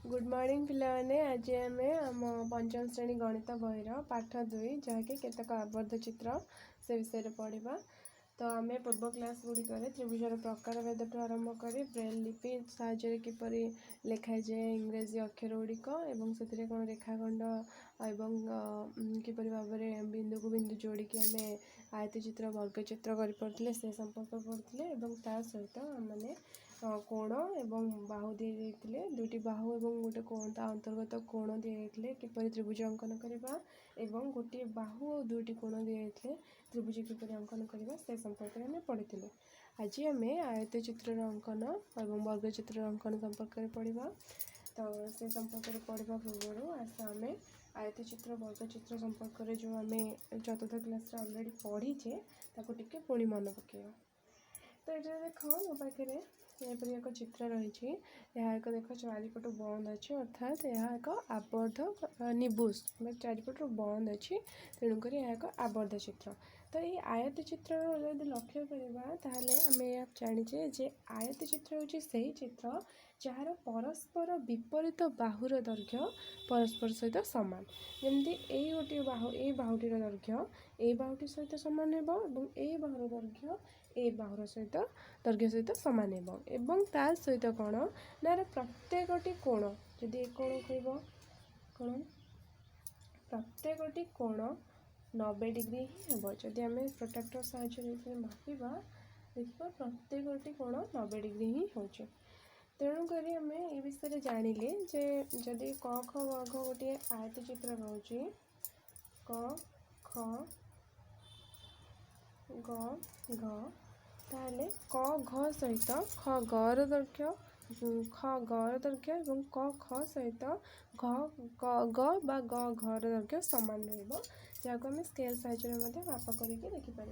Good morning पिलाने आज आम आम पंचम श्रेणी गणित बहीर पाठ 2 जहाँकि केतक आबद्ध चित्र से विषय में पढ़ा। तो आम पूर्व क्लास गुड़िक त्रिभुजर प्रकार भेद आरंभ कर ब्रेल लिपि साहाय्य किपर लिखा जाए इंग्राजी अक्षर गुड़िक से कौन रेखाखंड एवं किपर भाव में बिंदु को बिंदु जोड़िकी आम आयत चित्र वर्ग चित्र कर से संपर्क पढ़ते ता सहित मैंने कोण एवं बाहु दी जाइए दुईटी बाहु एवं गोटे कोण ता अंतर्गत कोण दी जाइए किपर त्रिभुज अंकन करवा एवं गोटे बाहु और दुईटी कोण दी जाइए त्रिभुज किपर अंकन करवा से संपर्क में पढ़ी। आज आम आयत चित्र अंकन और वर्ग चित्र अंकन संपर्क में पढ़ा। तो से संपर्क में पढ़ा पूर्व आस आम आयत चित्र वर्ग चित्र संपर्क में जो आम चतुर्थ क्लास अलरेडी पढ़ीचे ताको टिके पुणी मन पकेगा। तो ये देख मो पाखे यहपरी एक चित्र रही एक देख चारिपट बंद अच्छे अर्थात यह एक आबद्ध निबुष चारिपट बंद अच्छी तेणुक यह एक आबद्ध चित्र। तो ये आयत चित्र यदि लक्ष्य करवा ताहले आम जाचे जे आयत चित्र हूँ से चित्र जार परस्पर विपरीत बाहुर दैर्घ्य परस्पर सहित सामान जमती यही गोटे बाहुटीर दैर्घ्य ए बाहुटी सहित सामान एवं ए बाहुर दैर्घ्य ए बाहुर सहित दैर्घ्य सहित सामान एवं ता सहित कौन ना प्रत्येकटी कोण जदि कोण कह कौन प्रत्येकटी कोण 90 डिग्री ही हे जदि आम प्रोट्राक्टर साहाय्य मापिबा देखा प्रत्येकटी कोण 90 डिग्री ही हो। तेणुक आम ये विषय जानिले जे जदि क ख ग घ गोटे आयत चित्र रोचे क ख ग घ ताहले क घ सहित ख गर दैर्घ्य ख गर दैर्घ्य और क ख सहित घ ग बा ग घर दैर्घ्य सामान रहा आम स्केल साहाय्य माप करके देखिपर।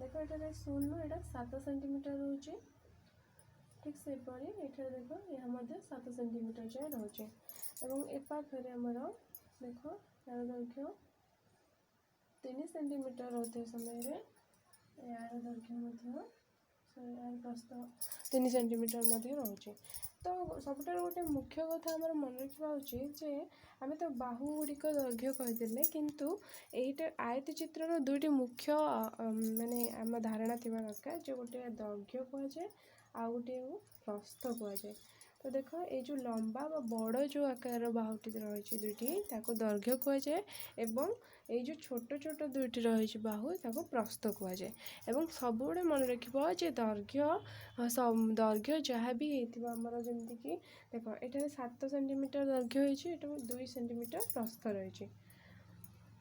देख ये शून्य यहाँ 7 सेंटीमीटर रोचे ठीक से ये देख यह 7 सेंटीमीटर जाए रोचे और ए पाखे आमर देख यार दैर्घ्य 3 सेंटीमीटर होते समय यार दैर्घ्य यार प्रस्थ 3 सेंटीमीटर रोचे। तो सबुठ गोटे मुख्य कथा आम मन रखा उचित जे आम तो बाहु गुड़िक दैर्घ्य कहीदे किंतु यहीटा आयत चित्र दुईटी मुख्य माने आम धारणा थी दरकार जो गोटे दैर्घ्य कहुए आ गोटे प्रस्थ कहुए। तो देख ये जो लंबा व बड़ जो आकार बाहुटी रही दुईटी ताको दैर्घ्य कहुए एवं ये जो छोट छोट दुईटी रही बाहु ताको प्रस्थ कहुए। एवं सबुबले मन रखिबो जे दैर्घ्य जहाँ भी होमर जमीक देख ये 7 सेंटीमीटर दैर्घ्य होती 2 सेंटीमीटर प्रस्थ रही।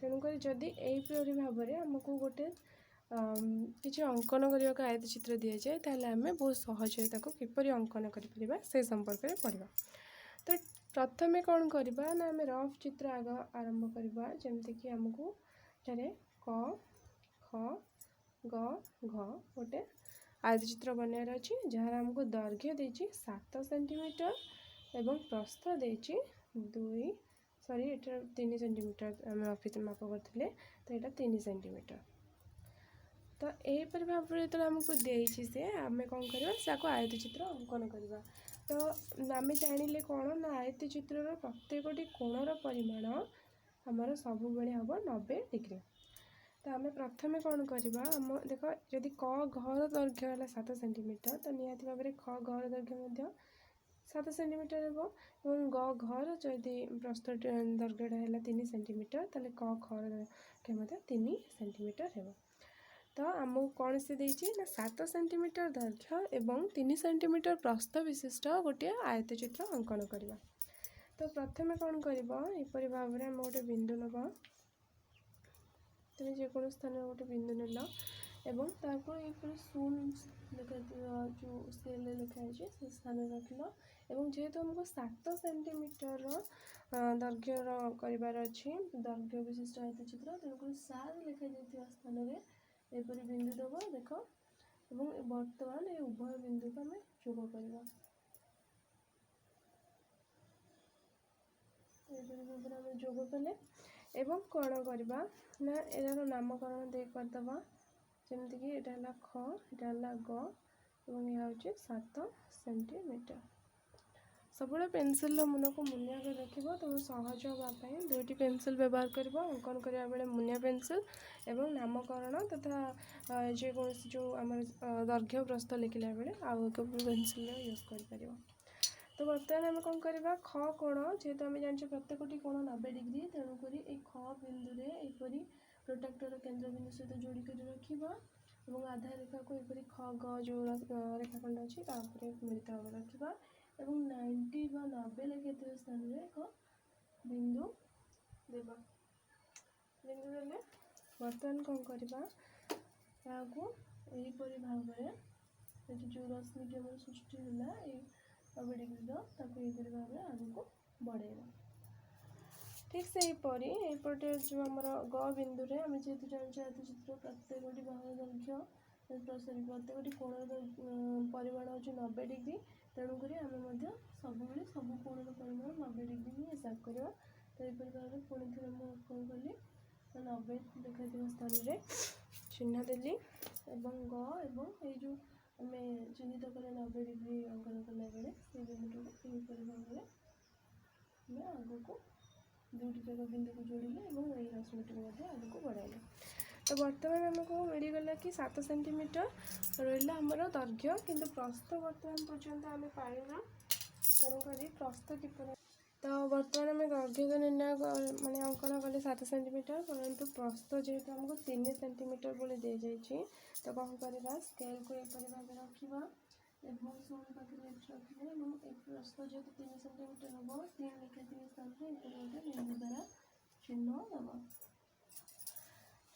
तेणुक जदि यहीपरि भाव में आमको गोटे किसी अंकन करने का आयत चित्र दि जाए ताहले आम बहुत सहज किपर अंकन कर से संपर्क में पढ़ा। तो प्रथम कौन करवा ना आम रफ चित्र आग आरंभ करवा जमतीक आमको क ख ग घ गोटे आयत चित्र बनार अच्छी जहाँ आमको दैर्घ्य देची 7 सेंटीमीटर एवं प्रस्थ देची 3 सेंटीमीटर आम रफी माप करते तो यहाँ 3 सेंटीमीटर। तो यहीपरि भाव में जो आमको देसी से आम कौन कर आयत चित्र अंकन करवा। तो आम जानिले कौन ना आयत चित्र प्रत्येकटी कोणर परिमाण आमर सब हम 90 डिग्री। तो आम प्रथम कौन करवा आम देख जदि क घर दैर्घ्य है 7 सेंटीमीटर तो निहाती भाव में ख घर दैर्घ्य 7 सेंटीमीटर और ग घर जदि प्रस्थ दैर्घ्यटा है 3 सेंटीमीटर ताले क घर दैर्घ्य 3 सेंटीमीटर है। तो आमको कौन से देची ना 7 सेंटीमीटर दैर्घ्य एवं 3 सेंटीमीटर प्रस्थ विशिष्ट गोटे आयत चित्र अंकन करवा। तो प्रथम कौन करपरी भाव में आम गोटे बिंदु नब तुम जेको स्थान गोटे बिंदु नेल एवं ताको ये शून्य जो स्केल लिखाई से स्थान रखल एवं जेहेतु आमको 7 सेंटीमीटर दैर्घ्य करार अच्छी दैर्घ्य विशिष्ट आयत चित्र तेणुक 7 लिखा स्थान में एपरी बिंदु दब देख और बर्तमान ये उभय बिंदु को आम जोग करवा। आम जोग कले एवं कौन करवा ना यार नामकरण दे करदे जमीक यहाँ ख यहाँ ग और यह हूँ 7 सेंटीमीटर। सबुले पेनसिल मुन को मुनिया कर रखिबो तुम सहज होगापी दुईटी पेनसिल व्यवहार कर अंकन करा बेले मुनिया पेनसिल एवं नामकरण तथा जेकोसी जो आम दैर्घ्य प्रस्थ लिखला बेले आउ एक पेनसिल यूज कर। तो बर्तमान आम कौन करवा ख कोण जेहेतु आम जान प्रत्येक कोण 90 डिग्री तेणुक ख बिंदु यहपरी प्रोटेक्टर केन्द्र बिंदु सहित जोड़ी कर रखा और आधार रेखा को यहपरी ख ग जो रेखाखंड अच्छी मिलित भाव रखा और 90 बा 90 लिखे स्थान में एक बिंदु देवा बिंदु देले बर्तमान कौन करवा यहपरी भाव में जो रश्मि आम सृष्टि है 90 डिग्री यहपरी भाव में आगे बढ़ेगा। ठीक से यहपटे जो आम ग बिंदु आम जेहतु जानते चित्र प्रत्येक बाहु दैर्घ्य सॉरी प्रत्येक कोण परिमाण हूँ 90 डिग्री तेणुक आम सब सब कोण परिमाण 90 डिग्री ही हिसाब करवा। तो यहपरी भाव में पुणी थे मुझे कौन कली 90 देखा स्थान में चिन्ह देली एवं ग एवं ये जो आम चिन्हित कले 90 डिग्री अंकन कला बेले से बिंदु यहपरी भाव में आग को दुईटी जगह बिंदु को जोड़िले और यही रश्मिटी आग को बढ़ाइले। तो बर्तमान आमको मिलगला कि 7 सेंटीमीटर रहा आमर दैर्घ्य किंतु प्रस्थ बर्तमान पर्यंत आम पाइना तेणुक प्रस्थ किपर। तो बर्तमान आम दैर्घ्य तो निर्णय माने अंकन कले 7 सेंटीमीटर परंतु प्रस्थ जेहेतु आमको 3 सेंटीमीटर बोली दे जाइए तो कौन करवा स्केल को यहपरी भाव रखा एवं शून पाखे रखिए और प्रस्थ जेहतु 3 सेंटीमीटर हम 3 लिखे स्थान में गोटे बिंदु द्वारा चिन्ह दबा।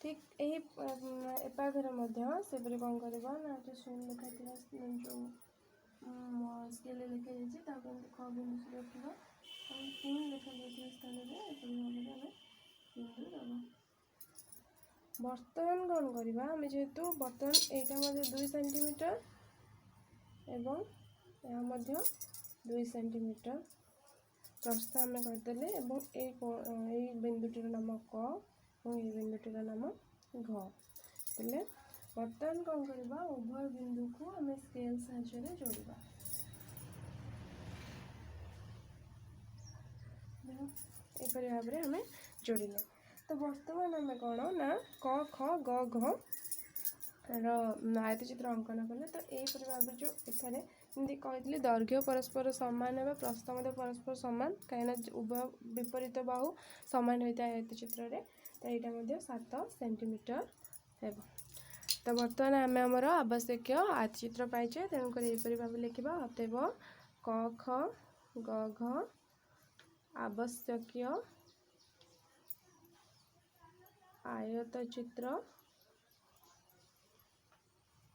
ठीक यही एपाखर सेपरी कौन करवा ना जो शून लिखा जो स्केल लिखा जाए ख बिंदु से रखा और 3 लिखा जाए स्थान में यहपरी भाव में बिंदु दबा। बर्तमान कौन करवा आम जेहेतु बर्तमान यहाँ 2 सेंटीमीटर एवं यहाँ 2 सेंटीमीटर प्रस्थ आम करदे यही बिंदुटीर नाम क और ये बिंदुटीर नाम घ तेले बर्तमान कौन करवा उभय बिंदु को आम स्केल साहाय्य जोड़वा। यहपरी भाव में आम जोड़िले। तो बर्तमान आम कौन ना क ख ग घ आयत चित्र अंकन कले। तो यहपरी भाव जो एठारे जमी कही दैर्घ्य परस्पर सामान है प्रस्थ परस्पर सामान कहीं उभय विपरीत बाहु सामान होता है आयत चित्र रे। तो यहाँ 7 सेंटीमीटर है। तो बर्तमान आम आमर आवश्यक आयत चित्र पाइचे तेणुक यहपरी भाव लिखा अतएव क ख ग घ आवश्यक आयत चित्र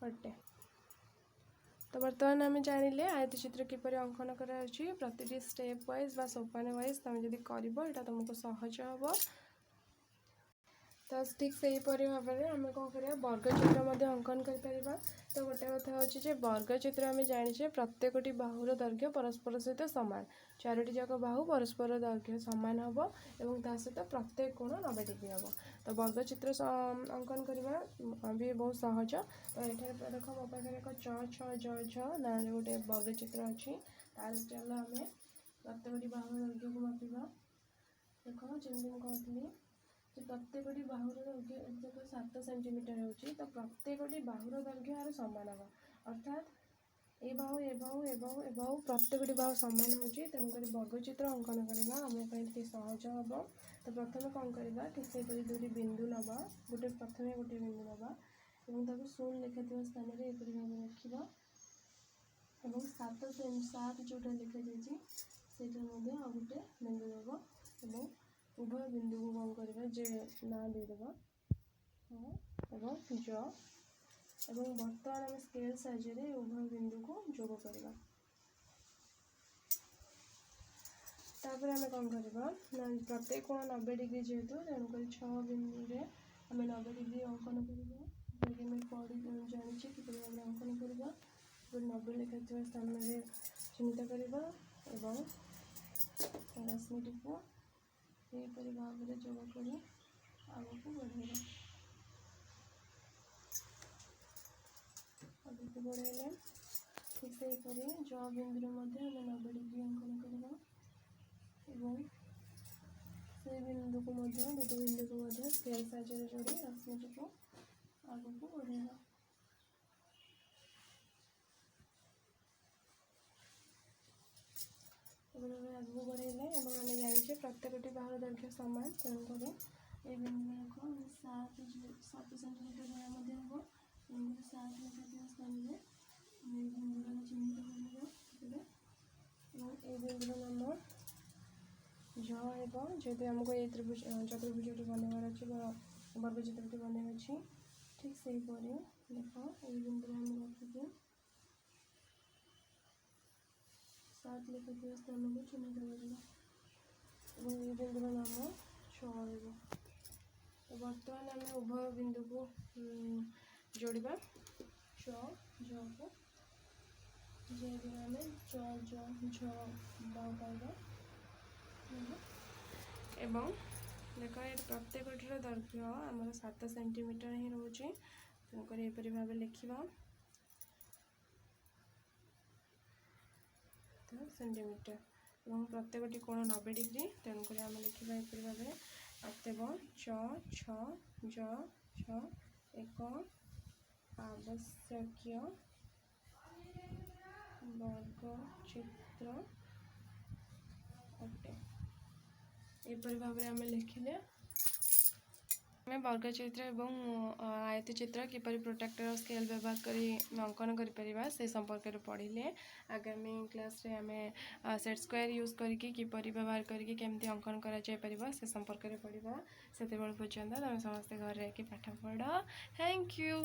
अटे। तो बर्तमान आम जानिले आयत चित्र किपर अंकन कराउछि प्रति स्टेप वाइज बा सोपान वाइज तुम जदि कर तुमको सहज हम। तो ठीक से हीपरी भाव में आम कौन कर वर्ग चित्र अंकन कर। तो गोटे कथा हूँ वर्ग चित्र आम जाने प्रत्येकटी बाहुर दैर्घ्य परस्पर सहित सामान 4टी जाक बाहु परस्पर दैर्घ्य सामान हम और सहित प्रत्येक कोण 90 डिग्री हम। तो वर्ग चित्र अंकन करवा भी बहुत सहज। तो ये देख मो पाखे एक ch2 ना गोटे वर्ग चित्र अच्छी तार चल आम प्रत्येकटी बाहुर दैर्घ्य को मापिबा। देख जमी कहती प्रत्येकटी बाहुर दैर्घ्य 7 सेंटीमीटर हो तो प्रत्येकटी बाहुर दैर्घ्य यार सामान हम अर्थात ए बाहु ए बाहु ए बाहु ए बाहु प्रत्येकटी बाहु सामान हो तेणुक वर्ग चित्र अंकन करवा आम सहज हम। तो प्रथम कौन करवा ठीक से दुईटी बिंदु नवा गोटे प्रथम गोटे बिंदु नवा और शून लिखा स्थान में यहपरी भाव रखा और 7 जोटा लिखा जाटा आ गोटे बिंदु दब और उभय बिंदु को कौन करवा जे ना देदेबा ज और बर्तमान आम स्केल साहाय्य उभय बिंदु को जोग करवा। तापर आम कौन करवा प्रत्येक कोण 90 डिग्री जेहेतु तेणुक 6 बिंदु आम 90 डिग्री अंकन करवा जानी कि भाव में अंकन करवा 90 लिखा स्थान में चिन्हित करवा और रश्मिटी को यहपरी भाव में जोग कर आग को बढ़ेगा। आगे को बढ़ेले ठीक से ज बिंदु आम 90 डिग्री अंकन ଏବଂ से बिंदु को दुटी बिंदु को स्केल साहाଯ୍य जोड़ी रश्मि को आगू को बढ़ेगा। आगू बढ़ेले आम जाने प्रत्येक बाहर दैर्घ्य सामान तेणुक ये बिंदु हम 7 सेंटीमीटर जरा हम 7 मीटर स्थान में बिंदु चिन्हित कर ये बिंदुर नाम जेहेतु आमको ये त्रिभुज चतुर्भुज बनवार अच्छे वर्ग चित्रटी बनवार अच्छी ठीक से देख ये बिंदु आम रखिए 7 लिखा स्थान को चिन्हित कर ये बिंदुर नाम ch। तो बर्तमान आम उभय बिंदु को जोड़वा च ज को जेहेतु आम च झ पाइबा एवं देख ये प्रत्येकटिर दैर्घ्य आमर 7 सेंटीमीटर ही रोचे तेणुक एपरी भाव लिखा सेंटीमीटर और प्रत्येकटी कोण 90 डिग्री तेणुक आम लिखा एपरी भाव अतएव च छ ज छ एक आवश्यक वर्ग चित्र अटे। एपरी भाव में आम लिखिले आम वर्गचित्र और आयत चित्र किपर प्रोटेक्टर स्केल व्यवहार कर अंकन कर से संपर्क में पढ़िले आगामी क्लास रे आम सेट स्क्वायर यूज करके किपर व्यवहार करके केमती अंकन कर से संपर्क में पढ़ा से पर्यंत तुम समस्ते घर रही पाठ पढ़। Thank you.